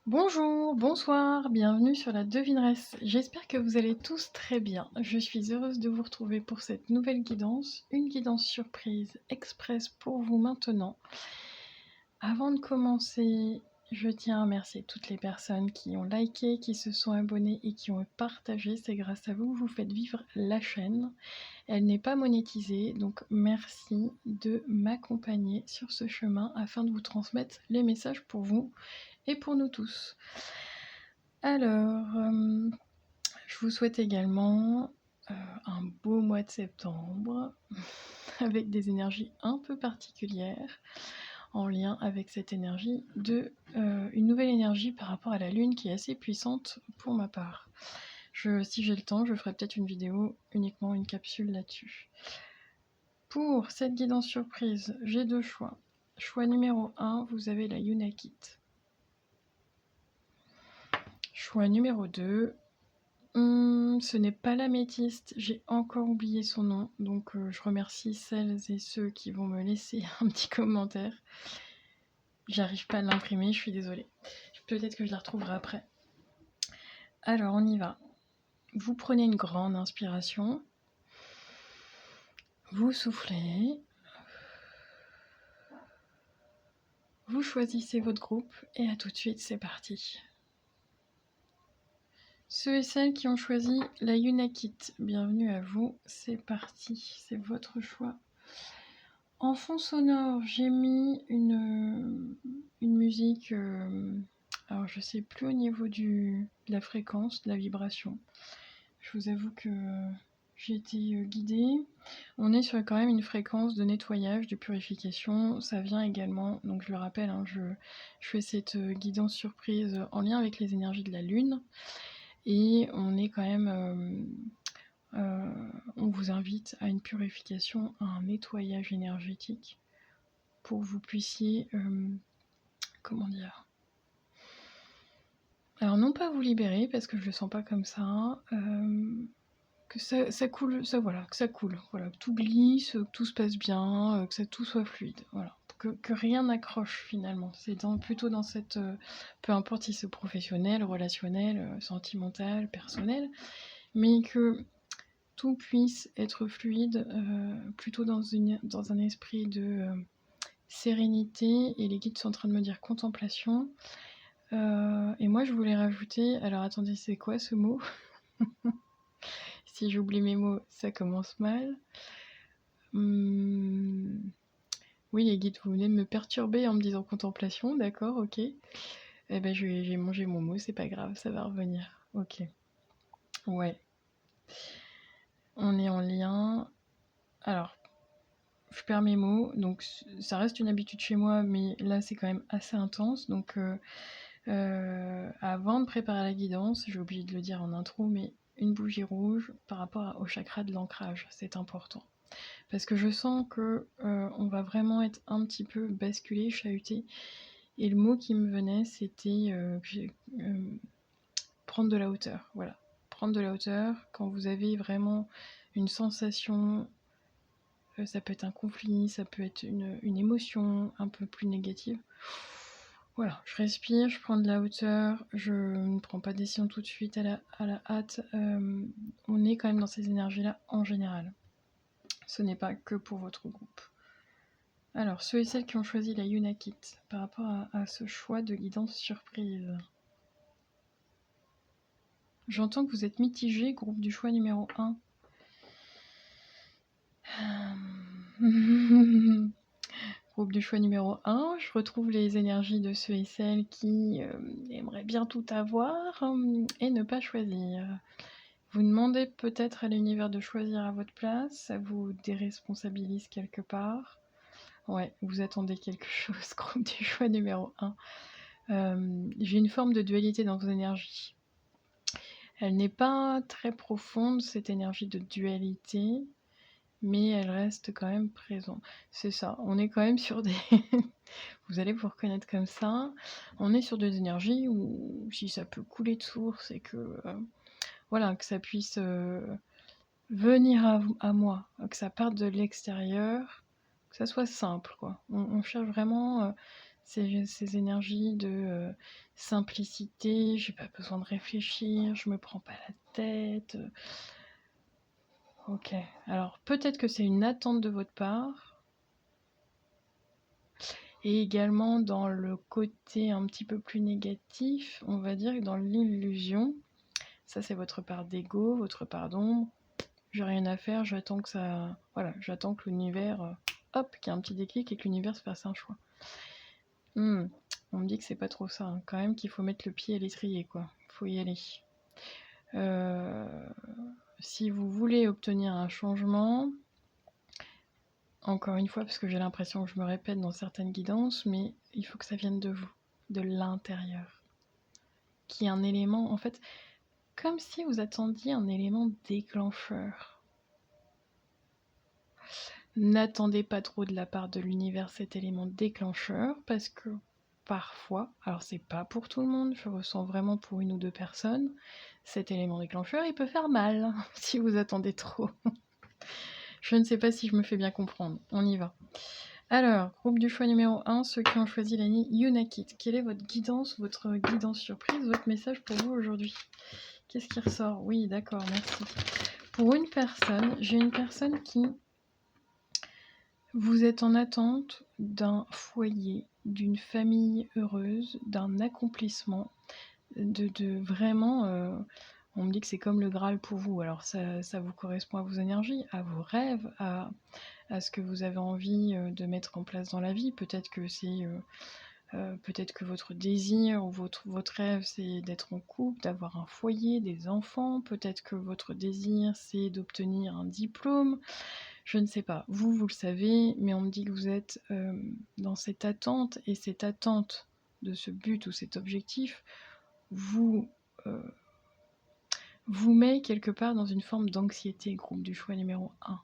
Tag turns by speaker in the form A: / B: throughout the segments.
A: Bonjour, bonsoir, bienvenue sur la devineresse. J'espère que vous allez tous très bien. Je suis heureuse de vous retrouver pour cette nouvelle guidance, une guidance surprise express pour vous maintenant. Avant de commencer, je tiens à remercier toutes les personnes qui ont liké, qui se sont abonnées et qui ont partagé. C'est grâce à vous que vous faites vivre la chaîne. Elle n'est pas monétisée, donc merci de m'accompagner sur ce chemin afin de vous transmettre les messages pour vous et pour nous tous. Alors, je vous souhaite également un beau mois de septembre avec des énergies un peu particulières en lien avec cette énergie de une nouvelle énergie par rapport à la lune qui est assez puissante pour ma part. Si j'ai le temps, je ferai peut-être une vidéo, uniquement une capsule là-dessus. Pour cette guidance surprise, j'ai deux choix. Choix numéro 1, vous avez la Yunakit. Choix numéro 2, ce n'est pas l'améthyste, j'ai encore oublié son nom, donc je remercie celles et ceux qui vont me laisser un petit commentaire. J'arrive pas à l'imprimer, je suis désolée. Peut-être que je la retrouverai après. Alors, on y va. Vous prenez une grande inspiration. Vous soufflez. Vous choisissez votre groupe et à tout de suite, c'est parti. Ceux et celles qui ont choisi la Yunakit, bienvenue à vous, c'est parti, c'est votre choix. En fond sonore, j'ai mis une musique, alors je sais plus au niveau de la fréquence, de la vibration. Je vous avoue que j'ai été guidée. On est sur quand même une fréquence de nettoyage, de purification. Ça vient également, donc je le rappelle, hein, je fais cette guidance surprise en lien avec les énergies de la Lune. Et on est quand même... on vous invite à une purification, à un nettoyage énergétique pour que vous puissiez, comment dire, alors non pas vous libérer parce que je le sens pas comme ça, que ça coule, que ça coule, voilà, que tout glisse, que tout se passe bien, que tout soit fluide, voilà, que rien n'accroche finalement. C'est plutôt dans cette, peu importe si c'est professionnel, relationnel, sentimental, personnel, mais que tout puisse être fluide, plutôt dans un esprit de sérénité, et les guides sont en train de me dire contemplation. Et moi je voulais rajouter, alors attendez, c'est quoi ce mot? Si j'oublie mes mots, ça commence mal. Oui, les guides, vous venez de me perturber en me disant contemplation, d'accord, ok. Eh ben j'ai mangé mon mot, c'est pas grave, ça va revenir. Ok. Ouais. On est en lien. Alors, je perds mes mots, donc ça reste une habitude chez moi, mais là c'est quand même assez intense, donc avant de préparer la guidance, j'ai oublié de le dire en intro, mais une bougie rouge par rapport au chakra de l'ancrage, c'est important. Parce que je sens que on va vraiment être un petit peu basculé, chahuté, et le mot qui me venait c'était prendre de la hauteur, voilà. Prendre de la hauteur quand vous avez vraiment une sensation, ça peut être un conflit, ça peut être une émotion un peu plus négative. Voilà, je respire, je prends de la hauteur, je ne prends pas de décision tout de suite à la hâte. On est quand même dans ces énergies-là en général. Ce n'est pas que pour votre groupe. Alors, ceux et celles qui ont choisi la Yunakit, par rapport à ce choix de guidance surprise. J'entends que vous êtes mitigé, groupe du choix numéro 1. Groupe du choix numéro 1, je retrouve les énergies de ceux et celles qui aimeraient bien tout avoir et ne pas choisir. Vous demandez peut-être à l'univers de choisir à votre place, ça vous déresponsabilise quelque part. Ouais, vous attendez quelque chose, groupe du choix numéro 1. J'ai une forme de dualité dans vos énergies. Elle n'est pas très profonde, cette énergie de dualité, mais elle reste quand même présente. C'est ça, on est quand même sur des... vous allez vous reconnaître comme ça. On est sur des énergies où si ça peut couler de source et que... voilà, que ça puisse venir à moi, que ça parte de l'extérieur, que ça soit simple, quoi. On cherche vraiment ces énergies de simplicité, j'ai pas besoin de réfléchir, je me prends pas la tête. Ok, alors peut-être que c'est une attente de votre part, et également dans le côté un petit peu plus négatif, on va dire, dans l'illusion. Ça, c'est votre part d'ego, votre part d'ombre. J'ai rien à faire, j'attends que ça. Voilà, j'attends que l'univers. Hop, qu'il y ait un petit déclic et que l'univers se fasse un choix. On me dit que c'est pas trop ça, hein. Quand même qu'il faut mettre le pied à l'étrier, quoi. Faut y aller. Si vous voulez obtenir un changement, encore une fois, parce que j'ai l'impression que je me répète dans certaines guidances, mais il faut que ça vienne de vous, de l'intérieur. Qu'il y ait un élément, en fait, comme si vous attendiez un élément déclencheur. N'attendez pas trop de la part de l'univers cet élément déclencheur, parce que parfois, alors c'est pas pour tout le monde, je ressens vraiment pour une ou deux personnes, cet élément déclencheur, il peut faire mal si vous attendez trop. Je ne sais pas si je me fais bien comprendre, on y va. Alors, groupe du choix numéro 1, ceux qui ont choisi l'année Yunakit. Quelle est votre guidance surprise, votre message pour vous aujourd'hui? Qu'est-ce qui ressort? Oui, d'accord, merci. Pour une personne, j'ai une personne qui... Vous êtes en attente d'un foyer, d'une famille heureuse, d'un accomplissement, de vraiment... on me dit que c'est comme le Graal pour vous. Alors ça vous correspond à vos énergies, à vos rêves, à ce que vous avez envie de mettre en place dans la vie. Peut-être que c'est... peut-être que votre désir ou votre rêve, c'est d'être en couple, d'avoir un foyer, des enfants. Peut-être que votre désir, c'est d'obtenir un diplôme. Je ne sais pas. Vous le savez, mais on me dit que vous êtes dans cette attente, et cette attente de ce but ou cet objectif vous met quelque part dans une forme d'anxiété, groupe du choix numéro 1.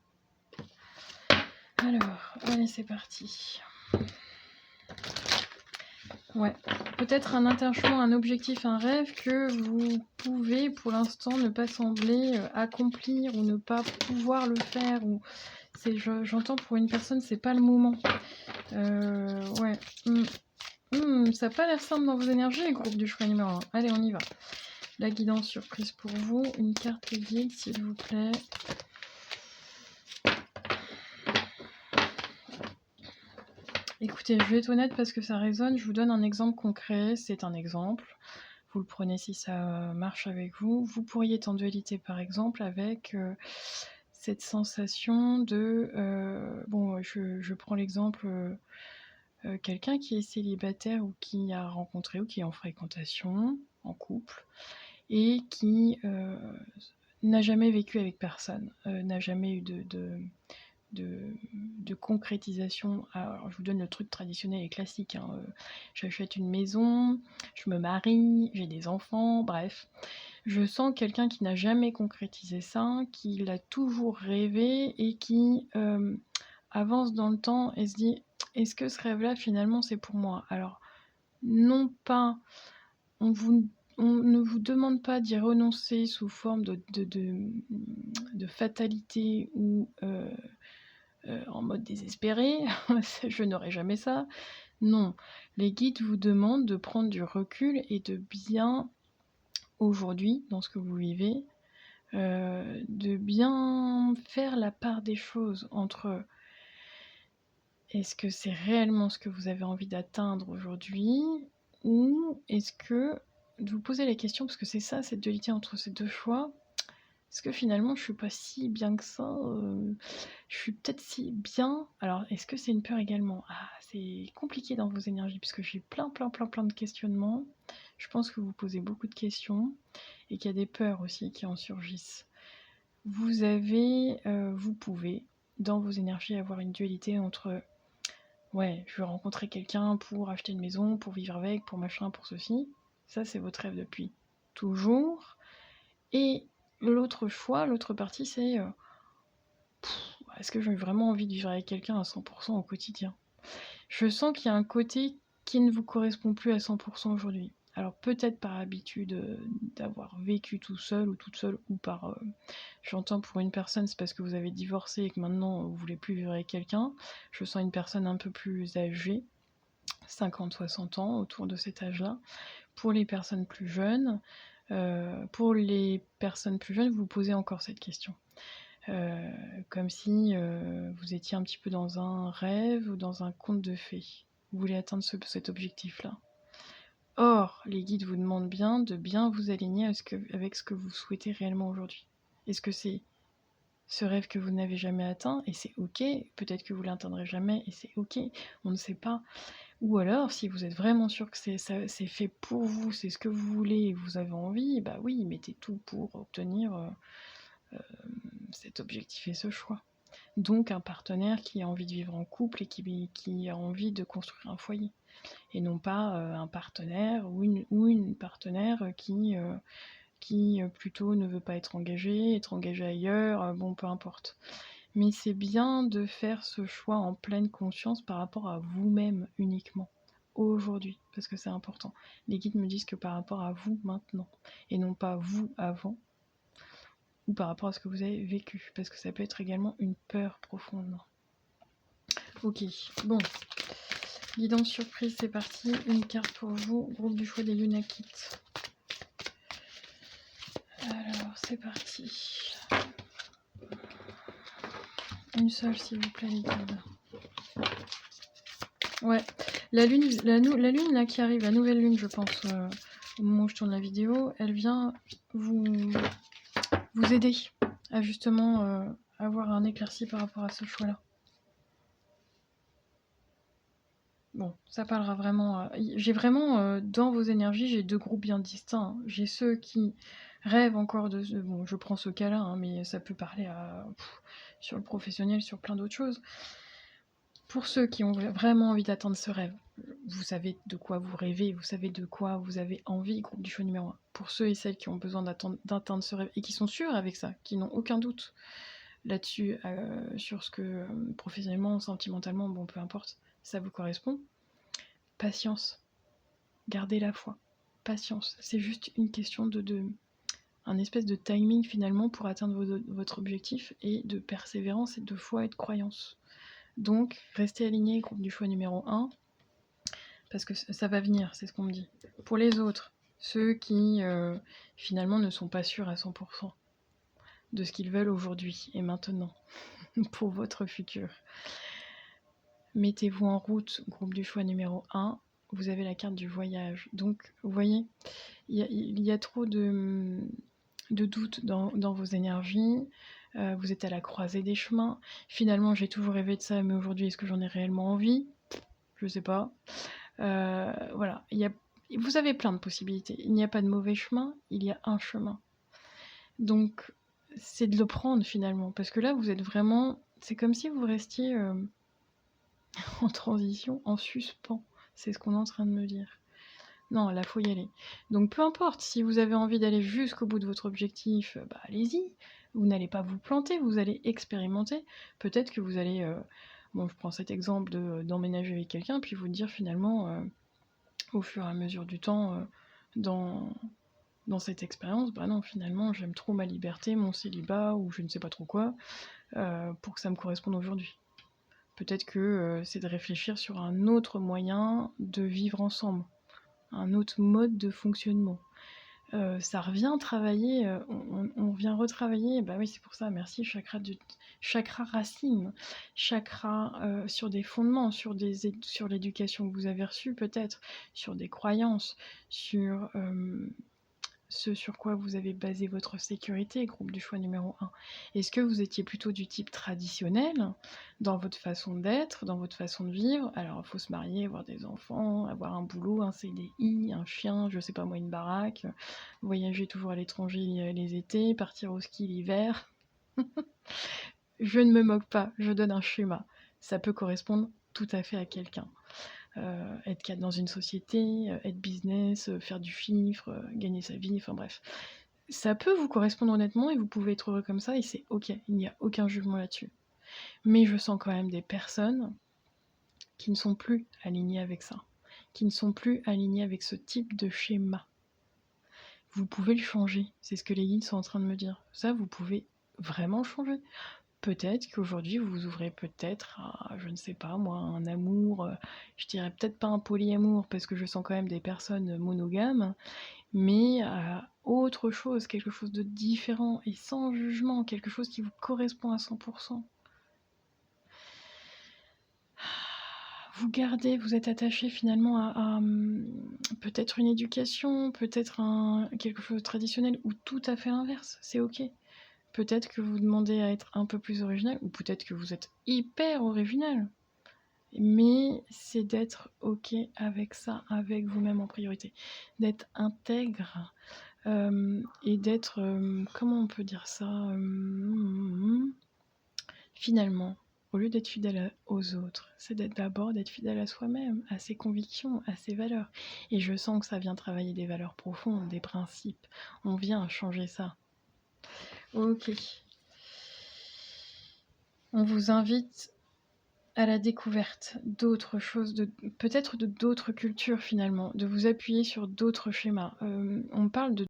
A: Alors, allez, c'est parti. Ouais, peut-être un attachement, un objectif, un rêve que vous pouvez pour l'instant ne pas sembler accomplir ou ne pas pouvoir le faire. Ou j'entends pour une personne, c'est pas le moment. Ouais. Ça n'a pas l'air simple dans vos énergies, groupe du choix numéro 1. Allez, on y va. La guidance surprise pour vous. Une carte guide, s'il vous plaît. Écoutez, je vais être honnête parce que ça résonne. Je vous donne un exemple concret. C'est un exemple. Vous le prenez si ça marche avec vous. Vous pourriez être en dualité, par exemple, avec cette sensation de... bon, je prends l'exemple... quelqu'un qui est célibataire ou qui a rencontré ou qui est en fréquentation, en couple, et qui n'a jamais vécu avec personne, n'a jamais eu de concrétisation. Alors, je vous donne le truc traditionnel et classique, hein. J'achète une maison, je me marie, j'ai des enfants, bref. Je sens quelqu'un qui n'a jamais concrétisé ça, qui l'a toujours rêvé et qui avance dans le temps et se dit « Est-ce que ce rêve-là, finalement, c'est pour moi ?» Alors, non pas... On ne vous demande pas d'y renoncer sous forme de fatalité ou en mode désespéré. Je n'aurai jamais ça. Non, les guides vous demandent de prendre du recul et de bien, aujourd'hui, dans ce que vous vivez, de bien faire la part des choses entre est-ce que c'est réellement ce que vous avez envie d'atteindre aujourd'hui, ou est-ce que de vous poser la question, parce que c'est ça, cette dualité entre ces deux choix, est-ce que finalement je suis pas si bien que ça, je suis peut-être si bien, alors est-ce que c'est une peur également? Ah, c'est compliqué dans vos énergies, puisque j'ai plein de questionnements. Je pense que vous posez beaucoup de questions, et qu'il y a des peurs aussi qui en surgissent. Vous avez, vous pouvez, dans vos énergies, avoir une dualité entre ouais, je veux rencontrer quelqu'un pour acheter une maison, pour vivre avec, pour machin, pour ceci. Ça, c'est votre rêve depuis toujours. Et l'autre choix, l'autre partie, c'est est-ce que j'ai vraiment envie de vivre avec quelqu'un à 100% au quotidien? Je sens qu'il y a un côté qui ne vous correspond plus à 100% aujourd'hui. Alors peut-être par habitude d'avoir vécu tout seul ou toute seule, ou par... j'entends pour une personne, c'est parce que vous avez divorcé et que maintenant vous voulez plus vivre avec quelqu'un. Je sens une personne un peu plus âgée. 50-60 ans, autour de cet âge-là. Pour les personnes plus jeunes, vous posez encore cette question. Comme si vous étiez un petit peu dans un rêve ou dans un conte de fées. Vous voulez atteindre cet objectif-là. Or, les guides vous demandent bien de bien vous aligner avec ce que vous souhaitez réellement aujourd'hui. Est-ce que c'est ce rêve que vous n'avez jamais atteint, et c'est ok, peut-être que vous ne l'atteindrez jamais, et c'est ok, on ne sait pas. Ou alors, si vous êtes vraiment sûr que c'est fait pour vous, c'est ce que vous voulez et vous avez envie, bah oui, mettez tout pour obtenir cet objectif et ce choix. Donc un partenaire qui a envie de vivre en couple et qui a envie de construire un foyer. Et non pas un partenaire ou une partenaire qui plutôt ne veut pas être engagé ailleurs, bon peu importe. Mais c'est bien de faire ce choix en pleine conscience par rapport à vous-même uniquement, aujourd'hui, parce que c'est important. Les guides me disent que par rapport à vous maintenant, et non pas vous avant, ou par rapport à ce que vous avez vécu, parce que ça peut être également une peur profonde. Ok, bon. Guidance surprise, c'est parti. Une carte pour vous, groupe du choix des Lunakites. Alors, c'est parti. Une seule, s'il vous plaît, les guides. Ouais, la lune là qui arrive, la nouvelle lune, je pense, au moment où je tourne la vidéo, elle vient vous aider à justement avoir un éclairci par rapport à ce choix-là. Bon, ça parlera vraiment. J'ai vraiment dans vos énergies, j'ai deux groupes bien distincts. Hein. J'ai ceux qui rêvent encore de. Bon, je prends ce cas-là, hein, mais ça peut parler sur le professionnel, sur plein d'autres choses. Pour ceux qui ont vraiment envie d'atteindre ce rêve, vous savez de quoi vous rêvez, vous savez de quoi vous avez envie, groupe du choix numéro 1. Pour ceux et celles qui ont besoin d'atteindre ce rêve et qui sont sûrs avec ça, qui n'ont aucun doute là-dessus, sur ce que professionnellement, sentimentalement, bon, peu importe, ça vous correspond. Patience, gardez la foi, patience. C'est juste une question un espèce de timing finalement pour atteindre votre objectif et de persévérance et de foi et de croyance. Donc, restez alignés, groupe du choix numéro 1, parce que ça va venir, c'est ce qu'on me dit. Pour les autres, ceux qui finalement ne sont pas sûrs à 100% de ce qu'ils veulent aujourd'hui et maintenant, pour votre futur. Mettez-vous en route, groupe du choix numéro 1, vous avez la carte du voyage. Donc, vous voyez, il y a trop de doutes dans vos énergies, vous êtes à la croisée des chemins. Finalement, j'ai toujours rêvé de ça, mais aujourd'hui, est-ce que j'en ai réellement envie ? Je sais pas. Voilà, vous avez plein de possibilités. Il n'y a pas de mauvais chemin, il y a un chemin. Donc, c'est de le prendre finalement, parce que là, vous êtes vraiment... C'est comme si vous restiez en transition, en suspens. C'est ce qu'on est en train de me dire. Non, là, faut y aller. Donc, peu importe, si vous avez envie d'aller jusqu'au bout de votre objectif, bah, allez-y. Vous n'allez pas vous planter, vous allez expérimenter. Peut-être que vous allez... Bon, je prends cet exemple d'emménager avec quelqu'un, puis vous dire finalement... au fur et à mesure du temps dans cette expérience, bah non, finalement, j'aime trop ma liberté, mon célibat, ou je ne sais pas trop quoi, pour que ça me corresponde aujourd'hui. Peut-être que c'est de réfléchir sur un autre moyen de vivre ensemble, un autre mode de fonctionnement. Ça revient travailler, on vient retravailler, bah oui, c'est pour ça, merci, chakra racine, chakra sur des fondements, sur l'éducation que vous avez reçue peut-être, sur des croyances, sur ce sur quoi vous avez basé votre sécurité, groupe du choix numéro 1. Est-ce que vous étiez plutôt du type traditionnel dans votre façon d'être, dans votre façon de vivre ? Alors, il faut se marier, avoir des enfants, avoir un boulot, un CDI, un chien, je sais pas moi, une baraque, voyager toujours à l'étranger les étés, partir au ski l'hiver. Je ne me moque pas, je donne un schéma. Ça peut correspondre tout à fait à quelqu'un. Être cadre dans une société, être business, faire du chiffre, gagner sa vie, enfin bref. Ça peut vous correspondre honnêtement et vous pouvez être heureux comme ça et c'est ok, il n'y a aucun jugement là-dessus. Mais je sens quand même des personnes qui ne sont plus alignées avec ça, qui ne sont plus alignées avec ce type de schéma. Vous pouvez le changer, c'est ce que les guides sont en train de me dire. Ça, vous pouvez vraiment le changer. Peut-être qu'aujourd'hui vous vous ouvrez peut-être à, je ne sais pas moi, un amour, je dirais peut-être pas un polyamour parce que je sens quand même des personnes monogames, mais autre chose, quelque chose de différent et sans jugement, quelque chose qui vous correspond à 100%. Vous gardez, vous êtes attaché finalement à, peut-être une éducation, peut-être quelque chose de traditionnel ou tout à fait l'inverse, c'est ok. Peut-être que vous demandez à être un peu plus original ou peut-être que vous êtes hyper original. Mais c'est d'être ok avec ça, avec vous-même en priorité. D'être intègre et d'être, comment on peut dire ça finalement, au lieu d'être fidèle aux autres, c'est d'abord d'être fidèle à soi-même, à ses convictions, à ses valeurs. Et je sens que ça vient travailler des valeurs profondes, des principes. On vient changer ça. Ok. On vous invite à la découverte d'autres choses, peut-être de d'autres cultures finalement, de vous appuyer sur d'autres schémas. On parle de